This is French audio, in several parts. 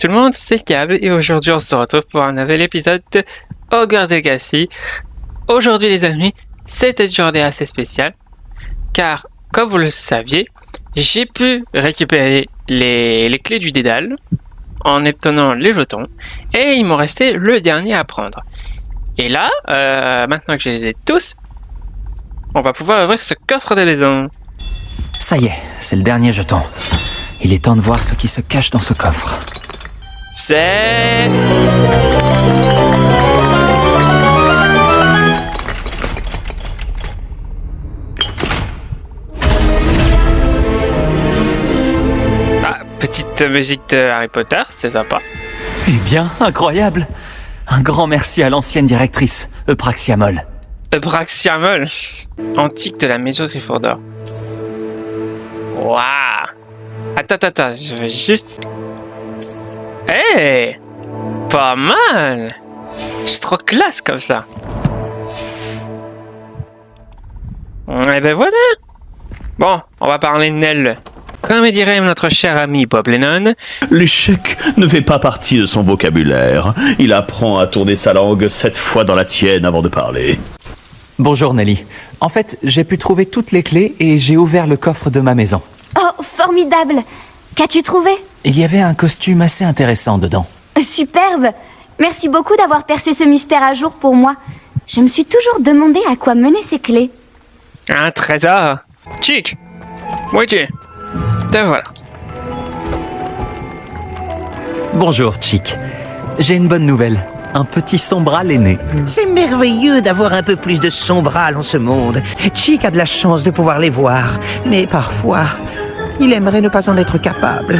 tout le monde, c'est Cable et aujourd'hui on se retrouve pour un nouvel épisode de Hogwarts Legacy. Aujourd'hui les amis, c'est une journée assez spéciale car comme vous le saviez, j'ai pu récupérer les clés du dédale en obtenant les jetons et il m'en restait le dernier à prendre. Et là, maintenant que je les ai tous, on va pouvoir ouvrir ce coffre de maison. Ça y est, c'est le dernier jeton. Il est temps de voir ce qui se cache dans ce coffre. C'est... petite musique de Harry Potter, c'est sympa. Eh bien, incroyable! Un grand merci à l'ancienne directrice, Eupraxiamol. Eupraxiamol, antique de la maison Gryffondor. Waouh! Attends, je vais juste... Hey! Pas mal! C'est trop classe comme ça. Et ben voilà! Bon, on va parler de Nell. Comme dirait notre cher ami Bob Lennon, l'échec ne fait pas partie de son vocabulaire. Il apprend à tourner sa langue 7 fois dans la tienne avant de parler. Bonjour Nelly. En fait, j'ai pu trouver toutes les clés et j'ai ouvert le coffre de ma maison. Oh, formidable! Qu'as-tu trouvé? Il y avait un costume assez intéressant dedans. Superbe! Merci beaucoup d'avoir percé ce mystère à jour pour moi. Je me suis toujours demandé à quoi menaient ces clés. un trésor! Chick! Où es-tu? Te voilà. Bonjour Chick. J'ai une bonne nouvelle. Un petit sombral est né. C'est merveilleux d'avoir un peu plus de sombral en ce monde. Chick a de la chance de pouvoir les voir, mais parfois, il aimerait ne pas en être capable.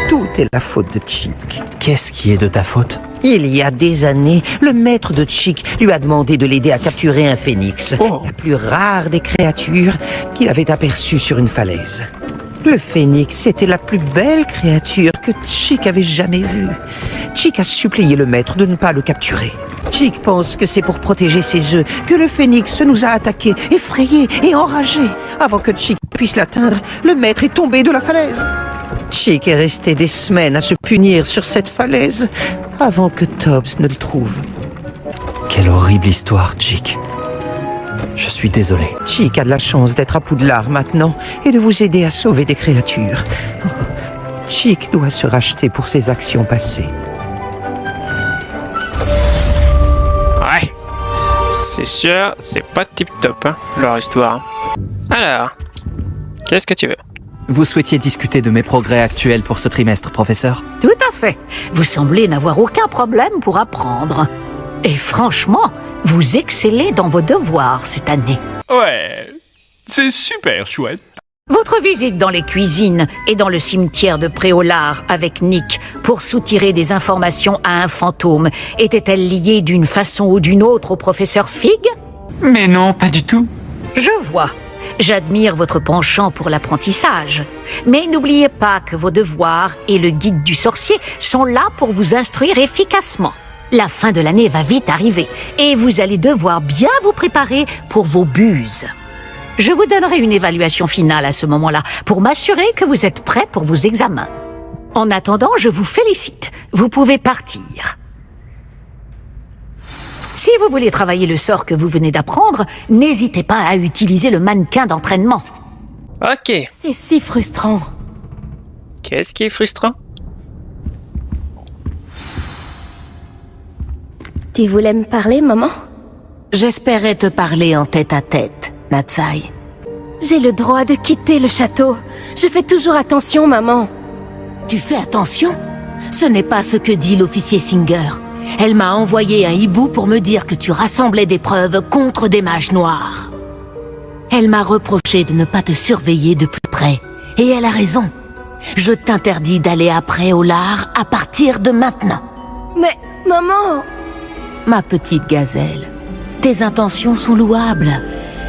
Tout est la faute de Chick. Qu'est-ce qui est de ta faute? Il y a des années, le maître de Chick lui a demandé de l'aider à capturer un phénix, la plus rare des créatures qu'il avait aperçue sur une falaise. Le phénix était la plus belle créature que Chick avait jamais vue. Chick a supplié le maître de ne pas le capturer. Chick pense que c'est pour protéger ses œufs que le phénix nous a attaqués, effrayés et enragés. Avant que Chick puisse l'atteindre, le maître est tombé de la falaise. Chick est resté des semaines à se punir sur cette falaise avant que Tobbs ne le trouve. Quelle horrible histoire, Chick. Je suis désolé. Chick a de la chance d'être à Poudlard maintenant et de vous aider à sauver des créatures. Oh, Chick doit se racheter pour ses actions passées. Ouais. C'est sûr, c'est pas tip-top, hein, leur histoire. Alors, qu'est-ce que tu veux? Vous souhaitiez discuter de mes progrès actuels pour ce trimestre, professeur? Tout à fait. Vous semblez n'avoir aucun problème pour apprendre. Et franchement, vous excellez dans vos devoirs cette année. Ouais, c'est super chouette. Votre visite dans les cuisines et dans le cimetière de Préolard avec Nick pour soutirer des informations à un fantôme était-elle liée d'une façon ou d'une autre au professeur Fig? Mais non, pas du tout. Je vois. J'admire votre penchant pour l'apprentissage. Mais n'oubliez pas que vos devoirs et le guide du sorcier sont là pour vous instruire efficacement. La fin de l'année va vite arriver et vous allez devoir bien vous préparer pour vos buses. Je vous donnerai une évaluation finale à ce moment-là pour m'assurer que vous êtes prêts pour vos examens. En attendant, je vous félicite. Vous pouvez partir. Si vous voulez travailler le sort que vous venez d'apprendre, n'hésitez pas à utiliser le mannequin d'entraînement. Ok. C'est si frustrant. Qu'est-ce qui est frustrant? Tu voulais me parler, maman? J'espérais te parler en tête-à-tête, Natsai. J'ai le droit de quitter le château. Je fais toujours attention, maman. Tu fais attention? Ce n'est pas ce que dit l'officier Singer. Elle m'a envoyé un hibou pour me dire que tu rassemblais des preuves contre des mages noirs. Elle m'a reproché de ne pas te surveiller de plus près. Et elle a raison. Je t'interdis d'aller à Préolard à partir de maintenant. Mais, maman... Ma petite gazelle, tes intentions sont louables,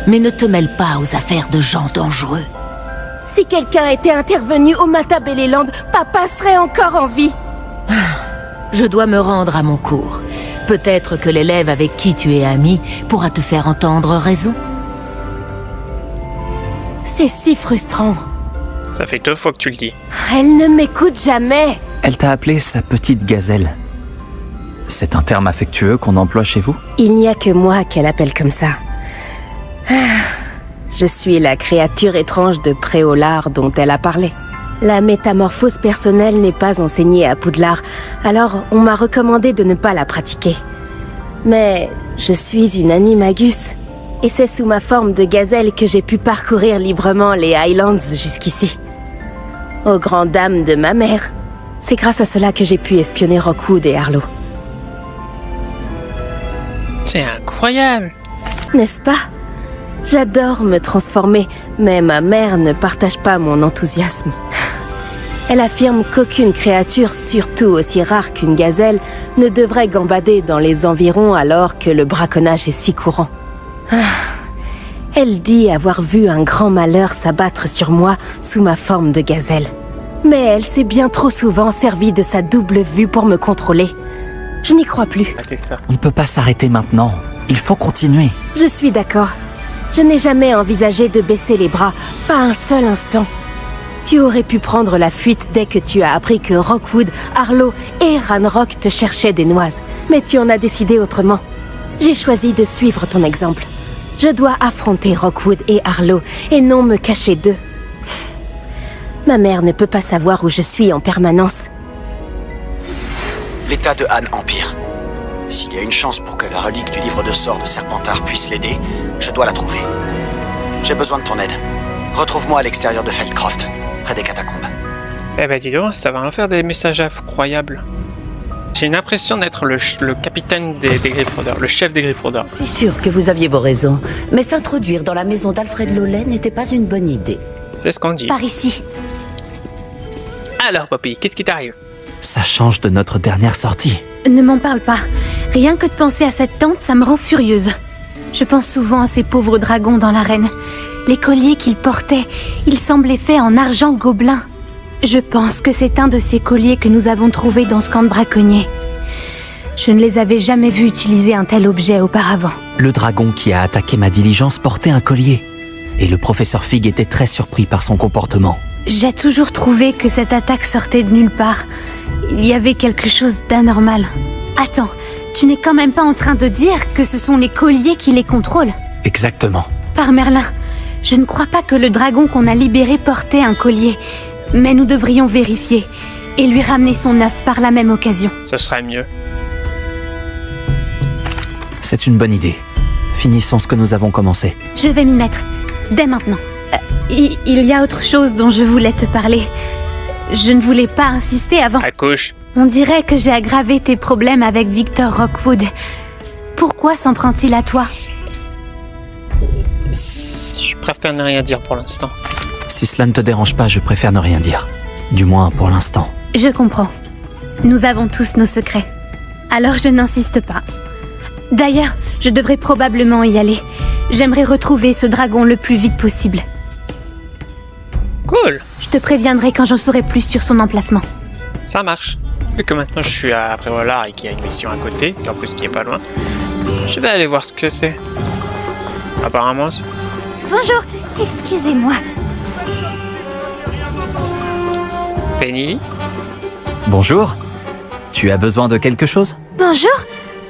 mais ne te mêle pas aux affaires de gens dangereux. Si quelqu'un était intervenu au Matabeleland, papa serait encore en vie. Je dois me rendre à mon cours. Peut-être que l'élève avec qui tu es amie pourra te faire entendre raison. C'est si frustrant. Ça fait 2 fois que tu le dis. Elle ne m'écoute jamais. Elle t'a appelé sa petite gazelle. C'est un terme affectueux qu'on emploie chez vous? Il n'y a que moi qu'elle appelle comme ça. Je suis la créature étrange de Préolard dont elle a parlé. La métamorphose personnelle n'est pas enseignée à Poudlard, alors on m'a recommandé de ne pas la pratiquer. Mais je suis une animagus, et c'est sous ma forme de gazelle que j'ai pu parcourir librement les Highlands jusqu'ici. Aux grandes dames de ma mère, c'est grâce à cela que j'ai pu espionner Rockwood et Harlow. C'est incroyable. N'est-ce pas? J'adore me transformer, mais ma mère ne partage pas mon enthousiasme. Elle affirme qu'aucune créature, surtout aussi rare qu'une gazelle, ne devrait gambader dans les environs alors que le braconnage est si courant. Elle dit avoir vu un grand malheur s'abattre sur moi sous ma forme de gazelle. Mais elle s'est bien trop souvent servie de sa double vue pour me contrôler. Je n'y crois plus. On ne peut pas s'arrêter maintenant. Il faut continuer. Je suis d'accord. Je n'ai jamais envisagé de baisser les bras, pas un seul instant. Tu aurais pu prendre la fuite dès que tu as appris que Rockwood, Harlow et Ranrock te cherchaient des noises. Mais tu en as décidé autrement. J'ai choisi de suivre ton exemple. Je dois affronter Rockwood et Harlow et non me cacher d'eux. Ma mère ne peut pas savoir où je suis en permanence. L'état de Anne empire. S'il y a une chance pour que la relique du livre de sorts de Serpentard puisse l'aider, je dois la trouver. J'ai besoin de ton aide. Retrouve-moi à l'extérieur de Feldcroft, près des catacombes. Eh ben dis donc, ça va en faire des messages incroyables. J'ai l'impression d'être le capitaine des Gryffondors, le chef des Gryffondors. Je suis sûr que vous aviez vos raisons, mais s'introduire dans la maison d'Alfred Lollet n'était pas une bonne idée. C'est ce qu'on dit. Par ici. Alors Poppy, qu'est-ce qui t'arrive? Ça change de notre dernière sortie. Ne m'en parle pas. Rien que de penser à cette tente, ça me rend furieuse. Je pense souvent à ces pauvres dragons dans l'arène. Les colliers qu'ils portaient, ils semblaient faits en argent gobelin. Je pense que c'est un de ces colliers que nous avons trouvé dans ce camp de braconniers. Je ne les avais jamais vus utiliser un tel objet auparavant. Le dragon qui a attaqué ma diligence portait un collier. Et le professeur Fig était très surpris par son comportement. J'ai toujours trouvé que cette attaque sortait de nulle part. Il y avait quelque chose d'anormal. Attends, tu n'es quand même pas en train de dire que ce sont les colliers qui les contrôlent? Exactement. Par Merlin, je ne crois pas que le dragon qu'on a libéré portait un collier. Mais nous devrions vérifier et lui ramener son œuf par la même occasion. Ce serait mieux. C'est une bonne idée. Finissons ce que nous avons commencé. Je vais m'y mettre, dès maintenant. Il y a autre chose dont je voulais te parler. Je ne voulais pas insister avant. Accouche. On dirait que j'ai aggravé tes problèmes avec Victor Rockwood. Pourquoi s'en prend-il à toi? Je préfère ne rien dire pour l'instant. Si cela ne te dérange pas, je préfère ne rien dire. Du moins pour l'instant. Je comprends. Nous avons tous nos secrets. Alors je n'insiste pas. D'ailleurs, je devrais probablement y aller. J'aimerais retrouver ce dragon le plus vite possible. Cool. Je te préviendrai quand j'en saurai plus sur son emplacement. Ça marche. Vu que maintenant je suis à Préolard et qu'il y a une mission à côté, et en plus qui est pas loin, je vais aller voir ce que c'est. Apparemment, c'est... Bonjour, excusez-moi. Penny? Bonjour. Tu as besoin de quelque chose? Bonjour.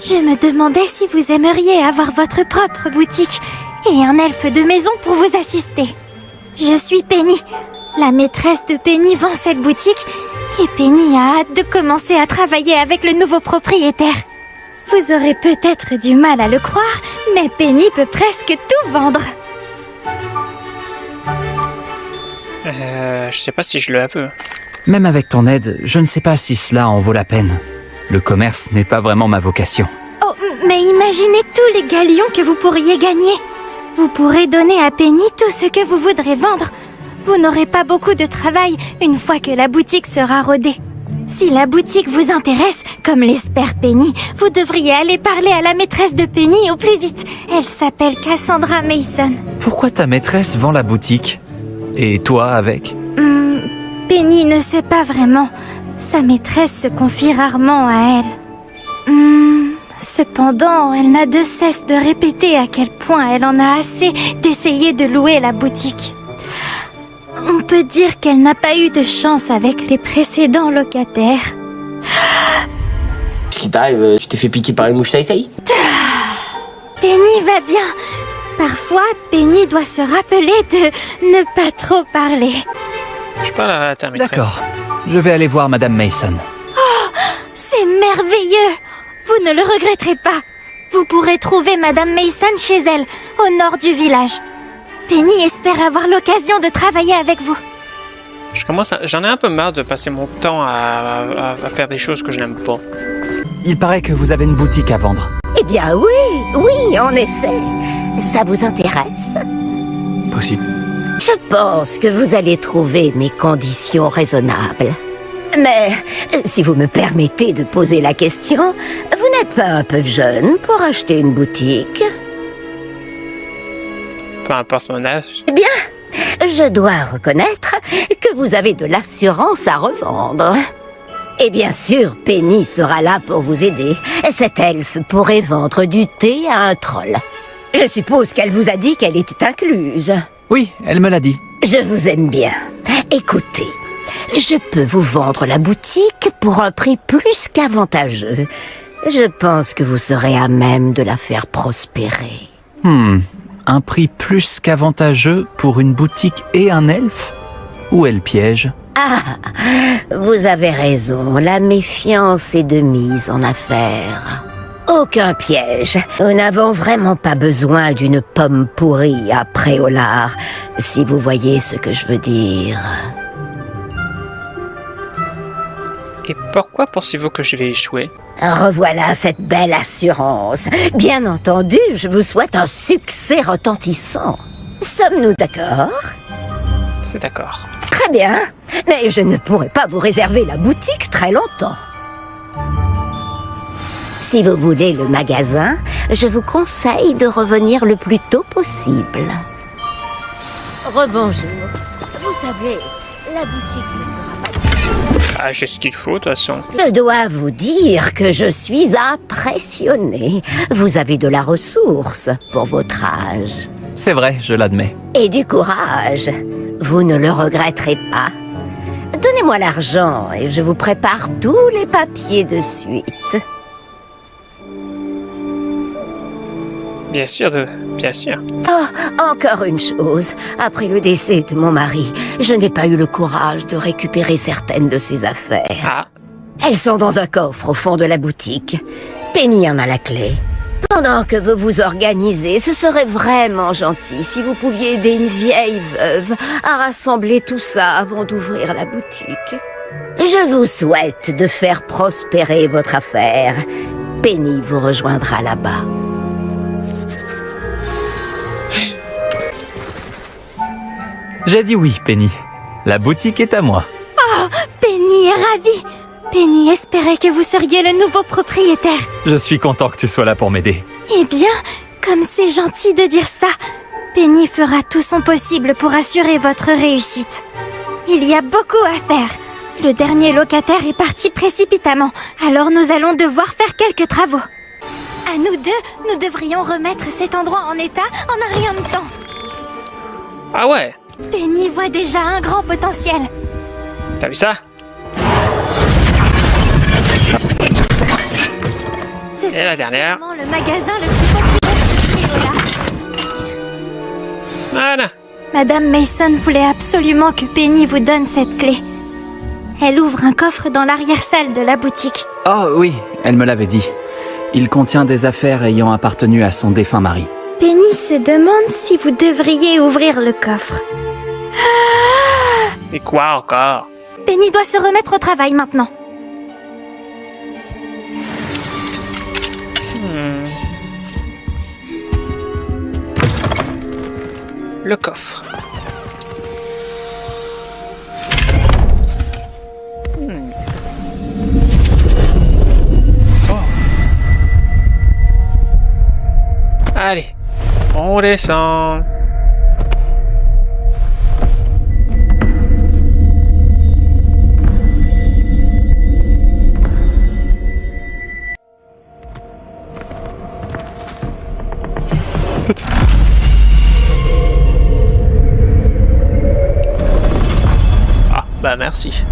Je me demandais si vous aimeriez avoir votre propre boutique et un elfe de maison pour vous assister. Je suis Penny. La maîtresse de Penny vend cette boutique et Penny a hâte de commencer à travailler avec le nouveau propriétaire. Vous aurez peut-être du mal à le croire, mais Penny peut presque tout vendre. Je sais pas si je le veux. Même avec ton aide, je ne sais pas si cela en vaut la peine. Le commerce n'est pas vraiment ma vocation. Oh, mais imaginez tous les galions que vous pourriez gagner. Vous pourrez donner à Penny tout ce que vous voudrez vendre. Vous n'aurez pas beaucoup de travail une fois que la boutique sera rodée. Si la boutique vous intéresse, comme l'espère Penny, vous devriez aller parler à la maîtresse de Penny au plus vite. Elle s'appelle Cassandra Mason. Pourquoi ta maîtresse vend la boutique? Et toi avec? Penny ne sait pas vraiment. Sa maîtresse se confie rarement à elle. Cependant, elle n'a de cesse de répéter à quel point elle en a assez d'essayer de louer la boutique. On peut dire qu'elle n'a pas eu de chance avec les précédents locataires. Ce qui t'arrive, tu t'es fait piquer par une mouche, ça essaye? Penny va bien. Parfois, Penny doit se rappeler de ne pas trop parler. Je parle à ta maîtresse. D'accord. Je vais aller voir Madame Mason. Oh, c'est merveilleux. Vous ne le regretterez pas. Vous pourrez trouver Madame Mason chez elle, au nord du village. Penny espère avoir l'occasion de travailler avec vous. J'en ai un peu marre de passer mon temps à faire des choses que je n'aime pas. Il paraît que vous avez une boutique à vendre. Eh bien oui, en effet. Ça vous intéresse? Possible. Je pense que vous allez trouver mes conditions raisonnables. Mais, si vous me permettez de poser la question, vous n'êtes pas un peu jeune pour acheter une boutique? Peu importe mon âge. Eh bien, je dois reconnaître que vous avez de l'assurance à revendre. Et bien sûr, Penny sera là pour vous aider. Cette elfe pourrait vendre du thé à un troll. Je suppose qu'elle vous a dit qu'elle était incluse. Oui, elle me l'a dit. Je vous aime bien. Écoutez, je peux vous vendre la boutique pour un prix plus qu'avantageux. Je pense que vous serez à même de la faire prospérer. Un prix plus qu'avantageux pour une boutique et un elfe? Où est le piège? Ah, vous avez raison, la méfiance est de mise en affaire. Aucun piège. Nous n'avons vraiment pas besoin d'une pomme pourrie à Préolard, si vous voyez ce que je veux dire. Et pourquoi pensez-vous que je vais échouer? Revoilà cette belle assurance. Bien entendu, je vous souhaite un succès retentissant. Sommes-nous d'accord? C'est d'accord. Très bien, mais je ne pourrai pas vous réserver la boutique très longtemps. Si vous voulez le magasin, je vous conseille de revenir le plus tôt possible. Rebonjour. Vous savez, la boutique ne sera pas... Ah, j'ai ce qu'il faut, de toute façon. Je dois vous dire que je suis impressionnée. Vous avez de la ressource pour votre âge. C'est vrai, je l'admets. Et du courage. Vous ne le regretterez pas. Donnez-moi l'argent et je vous prépare tous les papiers de suite. Bien sûr, bien sûr. Oh, encore une chose. Après le décès de mon mari, je n'ai pas eu le courage de récupérer certaines de ses affaires. Ah. Elles sont dans un coffre au fond de la boutique. Penny en a la clé. Pendant que vous vous organisez, ce serait vraiment gentil si vous pouviez aider une vieille veuve à rassembler tout ça avant d'ouvrir la boutique. Je vous souhaite de faire prospérer votre affaire. Penny vous rejoindra là-bas. J'ai dit oui, Penny. La boutique est à moi. Oh, Penny est ravie. Penny espérait que vous seriez le nouveau propriétaire. Je suis content que tu sois là pour m'aider. Eh bien, comme c'est gentil de dire ça, Penny fera tout son possible pour assurer votre réussite. Il y a beaucoup à faire. Le dernier locataire est parti précipitamment, alors nous allons devoir faire quelques travaux. À nous deux, nous devrions remettre cet endroit en état en un rien de temps. Ah ouais? Penny voit déjà un grand potentiel. T'as vu ça? C'est la dernière. le magasin le plus populaire de Préolard. Voilà. Madame Mason voulait absolument que Penny vous donne cette clé. Elle ouvre un coffre dans l'arrière-salle de la boutique. Oh oui, elle me l'avait dit. Il contient des affaires ayant appartenu à son défunt mari. Penny se demande si vous devriez ouvrir le coffre. Et quoi encore? Penny doit se remettre au travail maintenant. Le coffre. Oh. Allez, on descend. ici.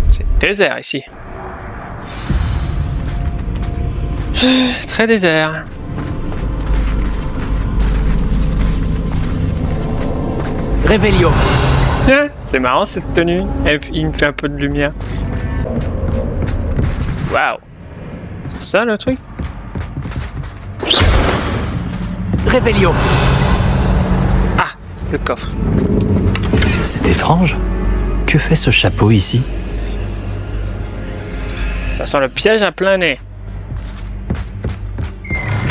C'est désert ici. Très désert. Réveillon. C'est marrant cette tenue. Et puis, il me fait un peu de lumière. Waouh. C'est ça le truc? Réveillon. Ah, le coffre. C'est étrange. Que fait ce chapeau ici? Ça sent le piège à plein nez.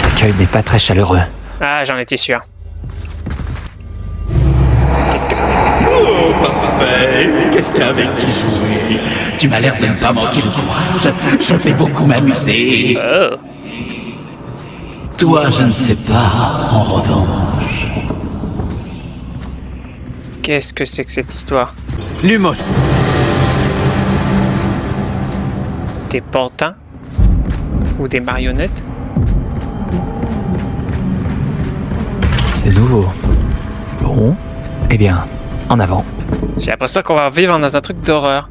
L'accueil n'est pas très chaleureux. Ah, j'en étais sûr. Qu'est-ce que... Oh, parfait! Quelqu'un avec qui jouer. Tu m'as l'air de ne pas manquer de courage. Je vais beaucoup m'amuser. Oh. Toi, je ne sais pas, en revanche. Qu'est-ce que c'est que cette histoire? Lumos. Des pantins? Ou des marionnettes? C'est nouveau. Bon, eh bien, en avant. J'ai l'impression qu'on va vivre dans un truc d'horreur.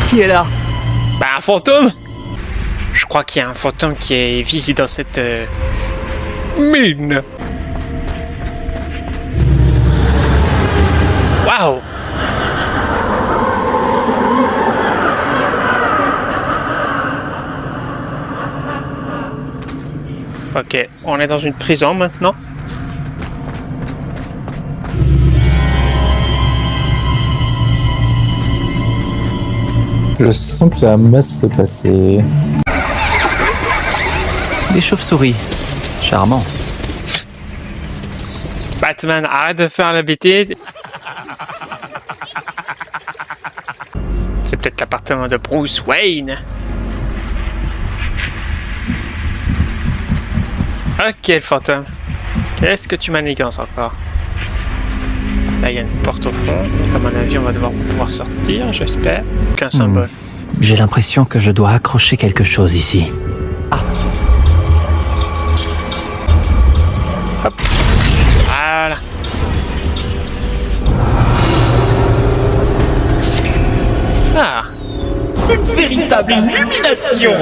Qui est là? Bah, un fantôme! Je crois qu'il y a un fantôme qui vit dans cette mine. Waouh! Ok, on est dans une prison maintenant. Je sens que ça va mal se passer. Des chauves-souris. Charmant. Batman, arrête de faire la bêtise. C'est peut-être l'appartement de Bruce Wayne. Ok, le fantôme. Qu'est-ce que tu manigances encore? Là, il y a une porte au fond. À mon avis, on va devoir pouvoir sortir, j'espère. Aucun symbole. J'ai l'impression que je dois accrocher quelque chose ici. Ah. Hop. Voilà. Ah. Une véritable illumination.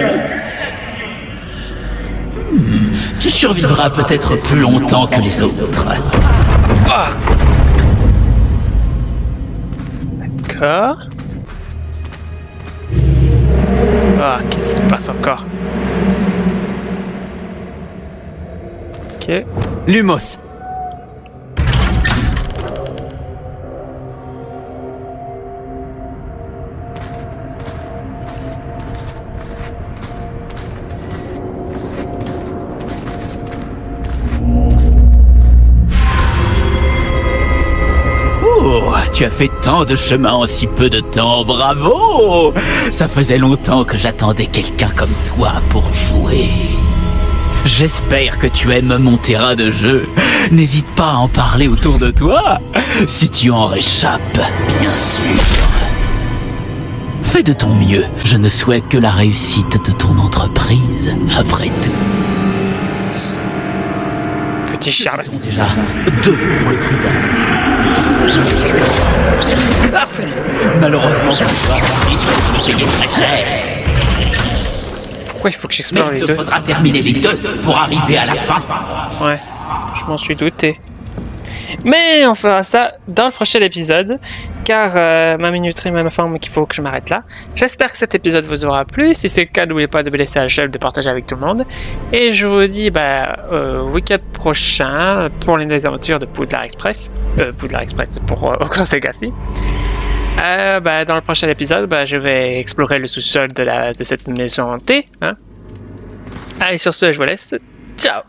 Tu survivras peut-être plus longtemps que les autres. Ah. D'accord. Ah, qu'est-ce qui se passe encore? Ok. Lumos. Tu as fait tant de chemin en si peu de temps, bravo! Ça faisait longtemps que j'attendais quelqu'un comme toi pour jouer. J'espère que tu aimes mon terrain de jeu. N'hésite pas à en parler autour de toi, si tu en réchappes, bien sûr. Fais de ton mieux, je ne souhaite que la réussite de ton entreprise, après tout. Petit Charles. Déjà, 2 pour le prix d'un. Malheureusement, tu vas me payer très cher. Pourquoi il faut que j'explore les deux? Mais il te faudra terminer les 2 pour arriver à la fin. Ouais, je m'en suis douté. Mais on fera ça dans le prochain épisode, car ma minuterie m'informe qu'il faut que je m'arrête là. J'espère que cet épisode vous aura plu. Si c'est le cas, n'oubliez pas de me laisser un j'aime, de partager avec tout le monde. Et je vous dis week-end prochain pour les nouvelles aventures de Poudlard Express. Poudlard Express pour Hogwarts Legacy. Dans le prochain épisode, je vais explorer le sous-sol de cette maison hantée. Hein. Allez, sur ce, je vous laisse. Ciao!